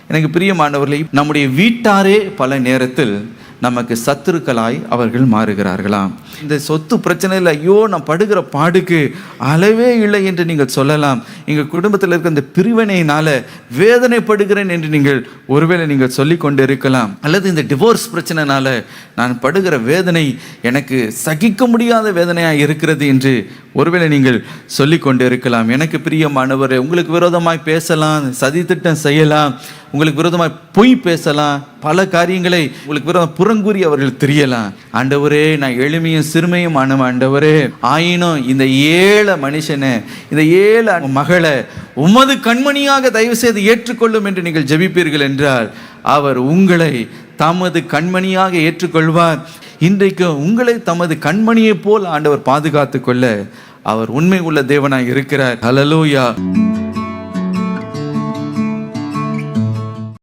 எனக்கு பிரியமானவர்களே, நம்முடைய வீட்டாரே பல நேரத்தில் நமக்கு சத்துருக்களாய் அவர்கள் மாறுகிறார்களாம். இந்த சொத்து பிரச்சனையில் ஐயோ நான் படுகிற பாடுக்கு அளவே இல்லை என்று நீங்கள் சொல்லலாம். எங்கள் குடும்பத்தில் இருக்க இந்த பிரிவினையினால வேதனைப்படுகிறேன் என்று நீங்கள் ஒருவேளை நீங்கள் சொல்லி கொண்டு இருக்கலாம். அல்லது இந்த டிவோர்ஸ் பிரச்சனைனால நான் படுகிற வேதனை எனக்கு சகிக்க முடியாத வேதனையாக இருக்கிறது என்று ஒருவேளை நீங்கள் சொல்லி கொண்டு இருக்கலாம். எனக்கு பிரியமானவரே, உங்களுக்கு விரோதமாய் பேசலாம், சதித்திட்டம் செய்யலாம், உங்களுக்கு விரோதமாய் பொய் பேசலாம், பல காரியங்களை உங்களுக்கு விரோதம் புறங்கூறி அவர்கள் தெரியலாம். ஆண்டவரே, நான் எளிமையும் சிறுமையும் ஆண்டவரே, ஆயினும் இந்த ஏழை மனுஷனை, இந்த ஏழை மகளை உமது கண்மணியாக தயவு செய்து ஏற்றுக்கொள்ளும் என்று நீங்கள் ஜெபிப்பீர்கள் என்றால் அவர் உங்களை தமது கண்மணியாக ஏற்றுக்கொள்வார். இன்றைக்கு உங்களை தமது கண்மணியை போல் ஆண்டவர் பாதுகாத்து கொள்ள அவர் உண்மை உள்ள தேவனாய் இருக்கிறார். ஹல்லேலூயா.